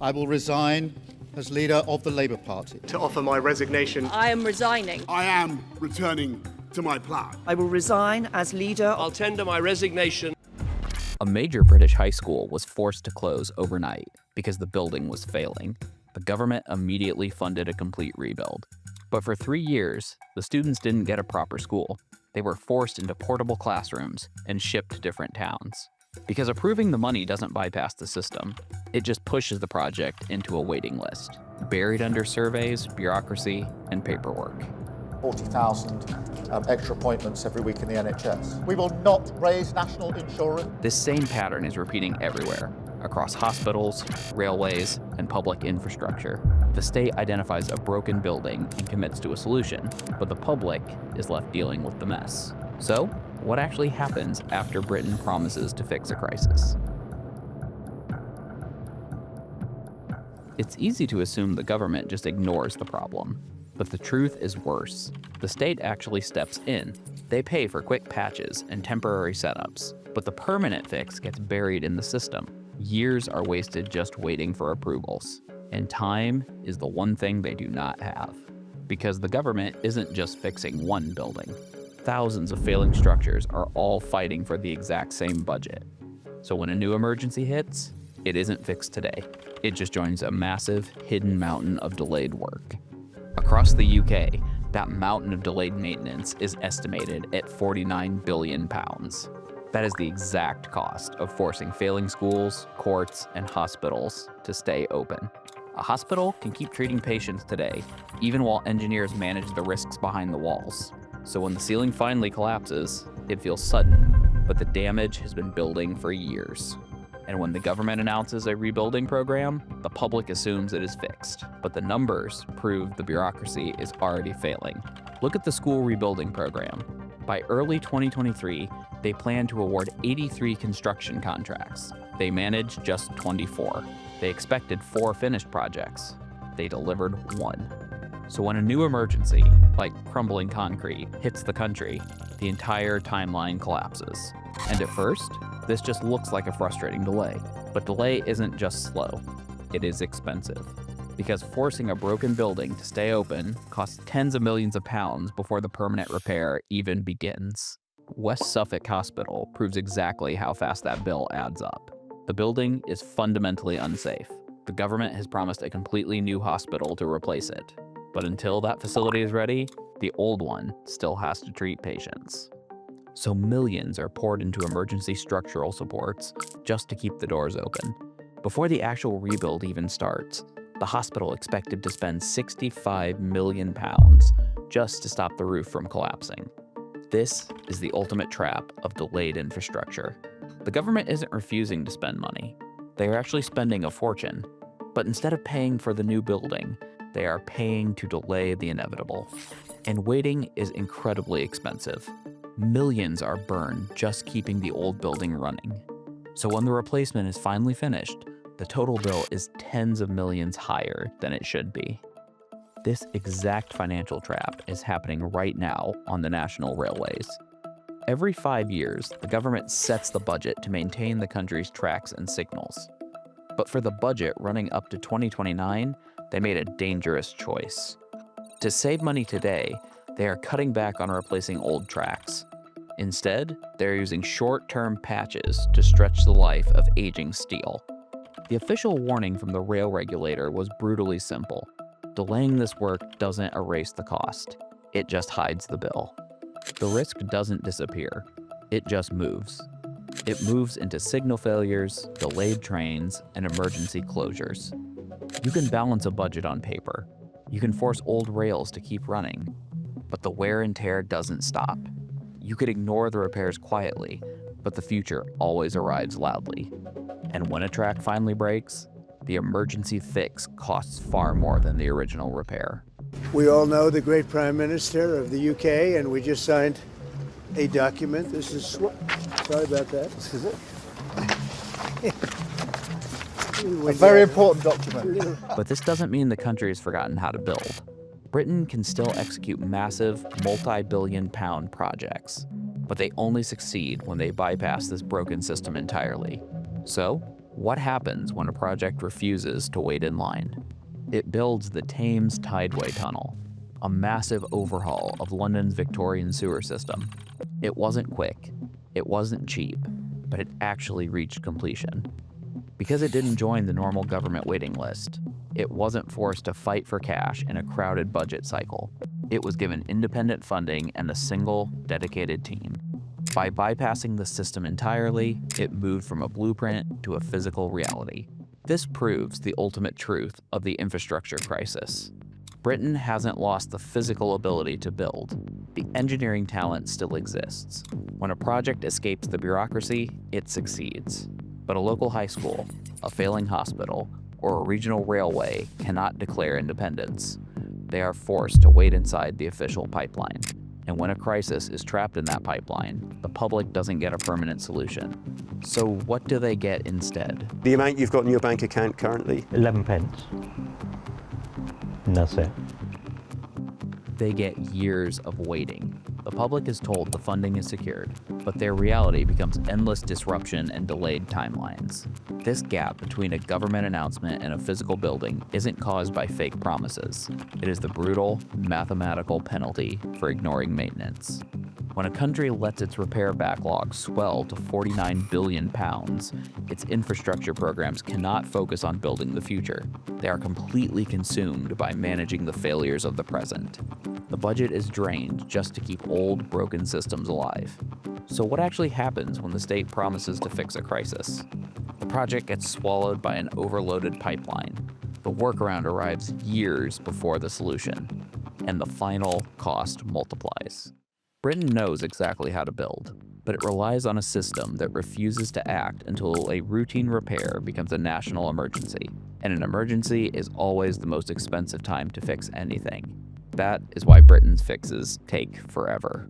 I will resign as leader of the Labour Party. To offer my resignation. I am resigning. I am returning to my plough. I will resign as leader. I'll tender my resignation. A major British high school was forced to close overnight because the building was failing. The government immediately funded a complete rebuild. But for 3 years, the students didn't get a proper school. They were forced into portable classrooms and shipped to different towns. Because approving the money doesn't bypass the system, it just pushes the project into a waiting list, buried under surveys, bureaucracy, and paperwork. 40,000 extra appointments every week in the NHS. We will not raise national insurance. This same pattern is repeating everywhere, across hospitals, railways, and public infrastructure. The state identifies a broken building and commits to a solution, but the public is left dealing with the mess. So, what actually happens after Britain promises to fix a crisis? It's easy to assume the government just ignores the problem, but the truth is worse. The state actually steps in. They pay for quick patches and temporary setups, but the permanent fix gets buried in the system. Years are wasted just waiting for approvals, and time is the one thing they do not have. Because the government isn't just fixing one building. Thousands of failing structures are all fighting for the exact same budget. So when a new emergency hits, it isn't fixed today. It just joins a massive, hidden mountain of delayed work. Across the UK, that mountain of delayed maintenance is estimated at £49 billion. That is the exact cost of forcing failing schools, courts, and hospitals to stay open. A hospital can keep treating patients today, even while engineers manage the risks behind the walls. So when the ceiling finally collapses, it feels sudden, but the damage has been building for years. And when the government announces a rebuilding program, the public assumes it is fixed. But the numbers prove the bureaucracy is already failing. Look at the school rebuilding program. By early 2023, they plan to award 83 construction contracts. They managed just 24. They expected 4 finished projects. They delivered 1. So when a new emergency, like crumbling concrete, hits the country, the entire timeline collapses. And at first, this just looks like a frustrating delay. But delay isn't just slow, it is expensive. Because forcing a broken building to stay open costs tens of millions of pounds before the permanent repair even begins. West Suffolk Hospital proves exactly how fast that bill adds up. The building is fundamentally unsafe. The government has promised a completely new hospital to replace it. But until that facility is ready, the old one still has to treat patients. So millions are poured into emergency structural supports just to keep the doors open. Before the actual rebuild even starts, the hospital expected to spend £65 million just to stop the roof from collapsing. This is the ultimate trap of delayed infrastructure. The government isn't refusing to spend money. They are actually spending a fortune. But instead of paying for the new building, they are paying to delay the inevitable. And waiting is incredibly expensive. Millions are burned just keeping the old building running. So when the replacement is finally finished, the total bill is tens of millions higher than it should be. This exact financial trap is happening right now on the national railways. Every 5 years, the government sets the budget to maintain the country's tracks and signals. But for the budget running up to 2029, they made a dangerous choice. To save money today, they are cutting back on replacing old tracks. Instead, they're using short-term patches to stretch the life of aging steel. The official warning from the rail regulator was brutally simple. Delaying this work doesn't erase the cost. It just hides the bill. The risk doesn't disappear. It just moves. It moves into signal failures, delayed trains, and emergency closures. You can balance a budget on paper. You can force old rails to keep running. But the wear and tear doesn't stop. You could ignore the repairs quietly, but the future always arrives loudly. And when a track finally breaks, the emergency fix costs far more than the original repair. We all know the great Prime Minister of the UK, and we just signed a document. This is, sorry about that. This is it. A very important document. But this doesn't mean the country has forgotten how to build. Britain can still execute massive, multi-billion-pound projects, but they only succeed when they bypass this broken system entirely. So, What happens when a project refuses to wait in line? It builds the Thames Tideway Tunnel, a massive overhaul of London's Victorian sewer system. It wasn't quick, it wasn't cheap, but it actually reached completion. Because it didn't join the normal government waiting list, it wasn't forced to fight for cash in a crowded budget cycle. It was given independent funding and a single, dedicated team. By bypassing the system entirely, it moved from a blueprint to a physical reality. This proves the ultimate truth of the infrastructure crisis. Britain hasn't lost the physical ability to build. The engineering talent still exists. When a project escapes the bureaucracy, it succeeds. But a local high school, a failing hospital, or a regional railway cannot declare independence. They are forced to wait inside the official pipeline. And when a crisis is trapped in that pipeline, the public doesn't get a permanent solution. So what do they get instead? The amount you've got in your bank account currently? 11 pence. And that's it. They get years of waiting. The public is told the funding is secured, but their reality becomes endless disruption and delayed timelines. This gap between a government announcement and a physical building isn't caused by fake promises. It is the brutal, mathematical penalty for ignoring maintenance. When a country lets its repair backlog swell to £49 billion, its infrastructure programs cannot focus on building the future. They are completely consumed by managing the failures of the present. The budget is drained just to keep old, broken systems alive. So what actually happens when the state promises to fix a crisis? The project gets swallowed by an overloaded pipeline. The workaround arrives years before the solution, and the final cost multiplies. Britain knows exactly how to build, but it relies on a system that refuses to act until a routine repair becomes a national emergency. And an emergency is always the most expensive time to fix anything. That is why Britain's fixes take forever.